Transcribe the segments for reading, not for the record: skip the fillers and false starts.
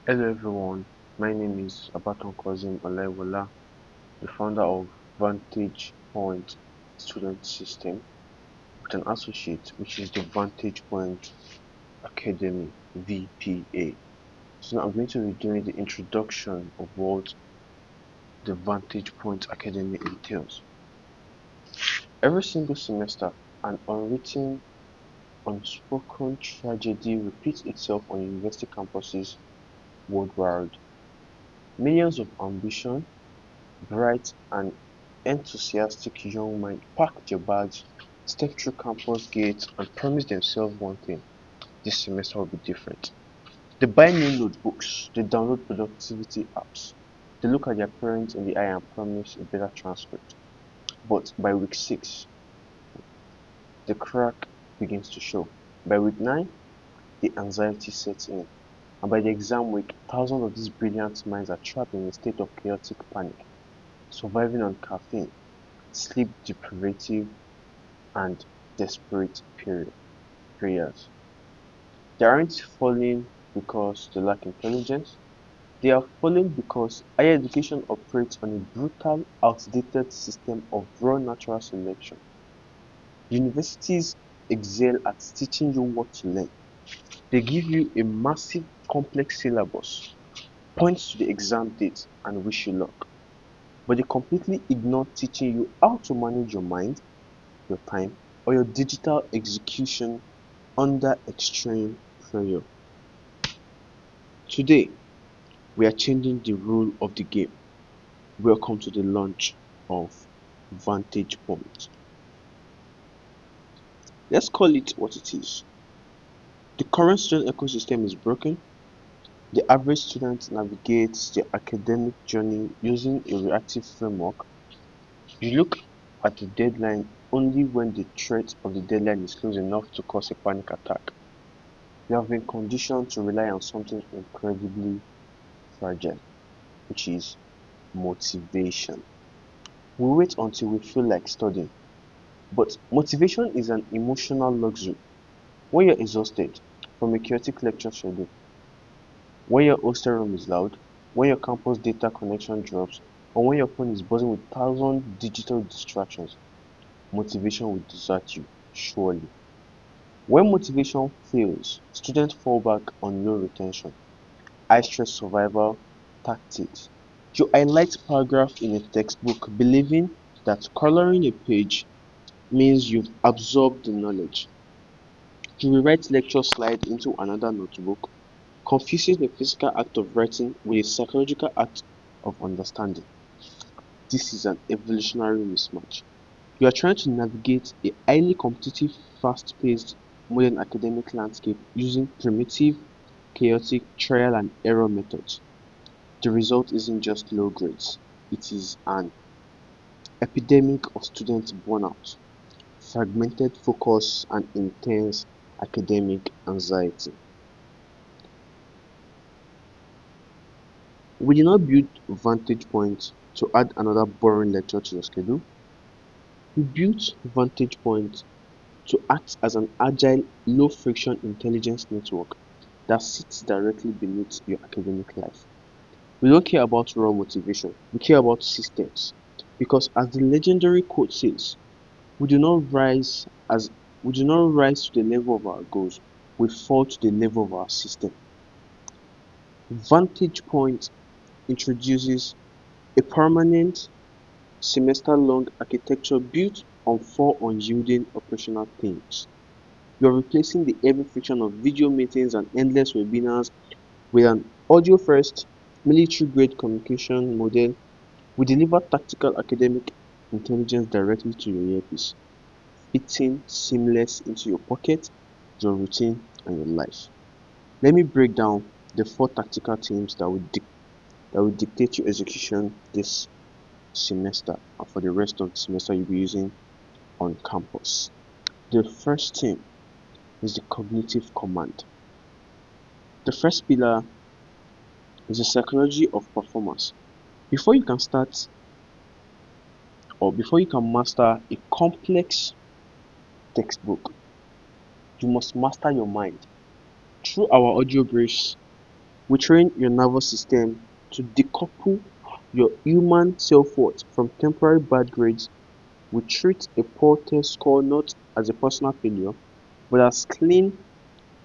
Hello everyone, my name is Abatan Quazeem, the founder of Vantage Point Student System with an associate which is the Vantage Point Academy VPA. So now I'm going to be doing the introduction of what the Vantage Point Academy entails. Every single semester, an unwritten, unspoken tragedy repeats itself on university campuses worldwide. Millions of ambition, bright and enthusiastic young minds pack their bags, step through campus gates, and promise themselves one thing: this semester will be different. They buy new notebooks, they download productivity apps, they look at their parents in the eye and promise a better transcript. But by week 6, the crack begins to show. By week 9, the anxiety sets in. And by the exam week, thousands of these brilliant minds are trapped in a state of chaotic panic, surviving on caffeine, sleep deprivative, and desperate prayers. They aren't falling because they lack intelligence. They are falling because higher education operates on a brutal, outdated system of raw natural selection. Universities excel at teaching you what to learn. They give you a massive, complex syllabus, point to the exam date, and wish you luck. But they completely ignore teaching you how to manage your mind, your time, or your digital execution under extreme pressure. Today, we are changing the rule of the game. Welcome to the launch of Vantage Point. Let's call it what it is. The current student ecosystem is broken. The average student navigates their academic journey using a reactive framework. You look at the deadline only when the threat of the deadline is close enough to cause a panic attack. You have been conditioned to rely on something incredibly fragile, which is motivation. We wait until we feel like studying, but motivation is an emotional luxury. When you're exhausted from a chaotic lecture schedule, when your hostel room is loud, when your campus data connection drops, or when your phone is buzzing with thousand digital distractions, motivation will desert you, surely. When motivation fails, students fall back on low retention, high stress survival tactics. You highlight paragraph in a textbook believing that coloring a page means you've absorbed the knowledge. You rewrite lecture slide into another notebook, confusing the physical act of writing with a psychological act of understanding. This is an evolutionary mismatch. You are trying to navigate a highly competitive, fast-paced modern academic landscape using primitive, chaotic trial and error methods. The result isn't just low grades, it is an epidemic of student burnout, fragmented focus, and intense academic anxiety. We did not build Vantage Point to add another boring lecture to your schedule. We built Vantage Point to act as an agile, low friction intelligence network that sits directly beneath your academic life. We don't care about raw motivation, we care about systems. Because as the legendary quote says, we do not rise as we do not rise to the level of our goals, we fall to the level of our system. Vantage Point introduces a permanent semester-long architecture built on four unyielding operational themes. You are replacing the heavy friction of video meetings and endless webinars with an audio-first, military-grade communication model. We deliver tactical academic intelligence directly to your earpiece, fitting seamless into your pocket, your routine, and your life. Let me break down the four tactical themes that will dictate your execution this semester and for the rest of the semester you'll be using on campus. The first theme is the cognitive command. The first pillar is the psychology of performance. Before you can start or before you can master a complex textbook, you must master your mind. Through our audio briefs, We train your nervous system to decouple your human self-worth from temporary bad grades. We treat a poor test score not as a personal failure, but as clean,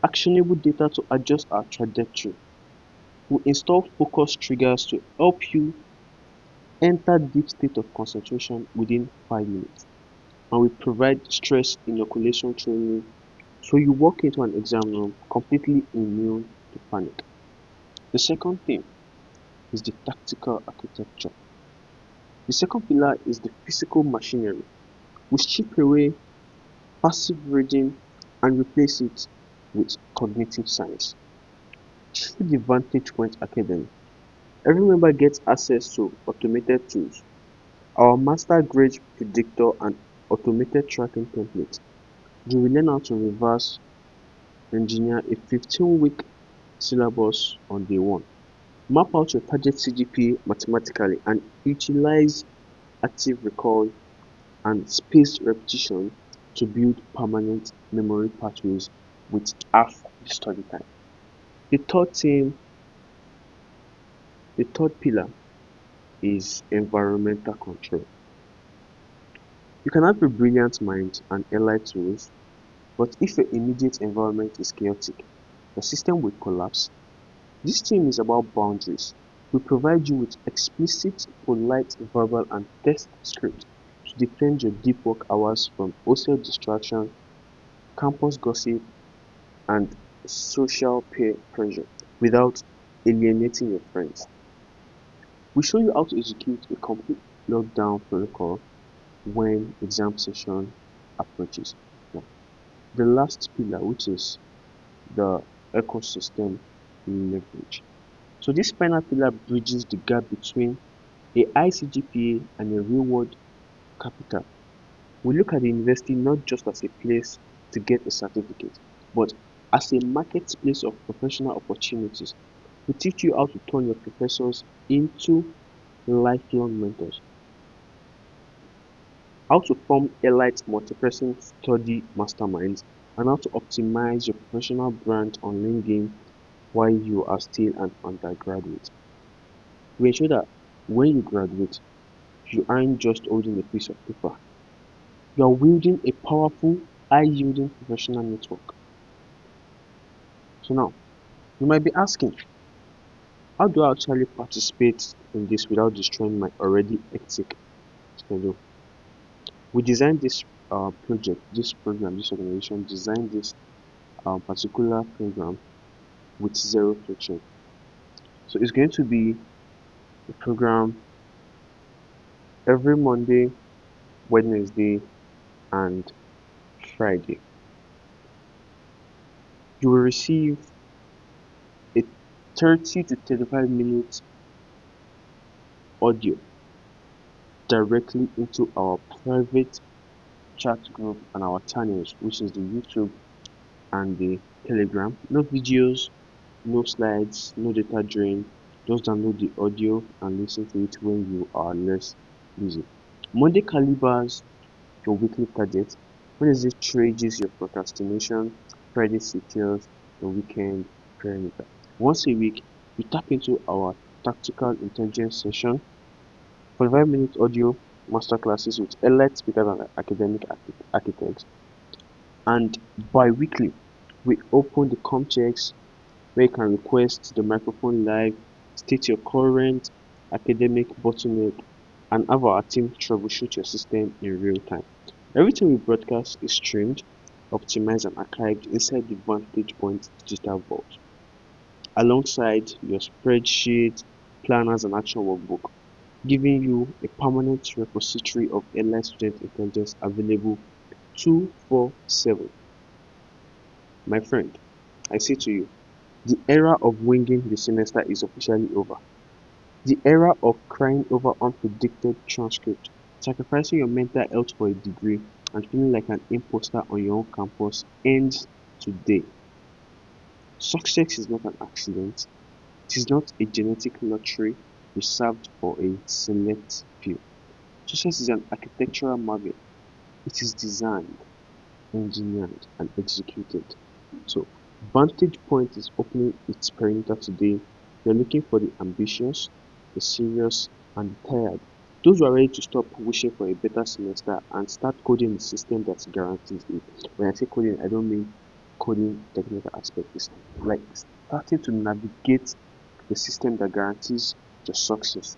actionable data to adjust our trajectory. We install focus triggers to help you enter deep state of concentration within 5 minutes. And we provide stress inoculation training so you walk into an exam room completely immune to panic. The second thing is the tactical architecture. The second pillar is the physical machinery. We strip away passive reading and replace it with cognitive science. Through the Vantage Point Academy, every member gets access to automated tools, our master grade predictor and automated tracking templates. You will learn how to reverse engineer a 15-week syllabus on day one. Map out your target CGPA mathematically and utilize active recall and spaced repetition to build permanent memory pathways with half the study time. The third thing, the third pillar is environmental control. You can have a brilliant mind and allied tools, but if your immediate environment is chaotic, the system will collapse. This team is about boundaries. We provide you with explicit, polite, verbal, and test script to defend your deep work hours from hostile distraction, campus gossip, and social peer pressure without alienating your friends. We show you how to execute a complete lockdown protocol when exam session approaches. Now, the last pillar, which is the ecosystem leverage. So this final pillar bridges the gap between a high CGPA and a real world capital. We look at the university not just as a place to get a certificate, but as a marketplace of professional opportunities. We teach you how to turn your professors into lifelong mentors, how to form elite multi-person study masterminds, and how to optimize your professional brand on LinkedIn while you are still an undergraduate. We ensure that when you graduate, you aren't just holding a piece of paper. You are wielding a powerful, high-yielding professional network. So now, you might be asking, how do I actually participate in this without destroying my already hectic schedule? We designed this project, this program, this organization designed this particular program with zero friction. So it's going to be a program every Monday, Wednesday, and Friday. You will receive a 30 to 35 minutes audio directly into our private chat group and our channels, which is the YouTube and the Telegram. No videos, no slides, no data drain. Just download the audio and listen to it when you are less busy. Monday calibers your weekly target. Wednesday triggers your procrastination. Friday secures the weekend perimeter. Once a week, we tap into our tactical intelligence session, 45 minutes audio masterclasses with elite speakers and academic architects. And bi-weekly, we open the checks where you can request the microphone live, state your current academic bottleneck, and have our team troubleshoot your system in real time. Everything we broadcast is streamed, optimized, and archived inside the Vantage Point digital vault, alongside your spreadsheet, planners, and action workbook, giving you a permanent repository of airline student intelligence available 247. My friend, I say to you, the era of winging the semester is officially over. The era of crying over unpredicted transcript, sacrificing your mental health for a degree, and feeling like an imposter on your own campus ends today. Success is not an accident. It is not a genetic lottery reserved for a select few. Success is an architectural marvel. It is designed, engineered, and executed. So, Vantage Point is opening its perimeter today They're looking for the ambitious, the serious, and the tired. Those who are ready to stop wishing for a better semester and start coding the system that guarantees it. When I say coding, I don't mean coding technical aspect. It's like starting to navigate the system that guarantees your success.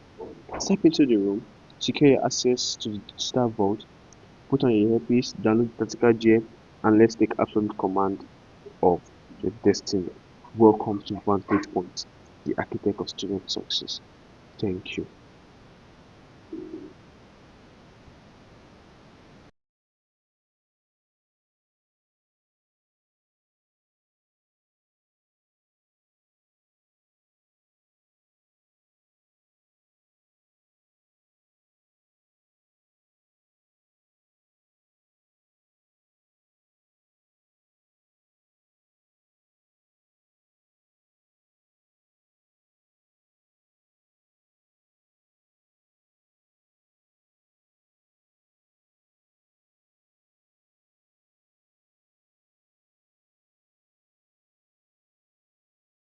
Step into the room, secure your access to the digital vault, put on your earpiece, download the tactical gear, and let's take absolute command of your destiny. Welcome to Vantage Point, the architect of student success. Thank you.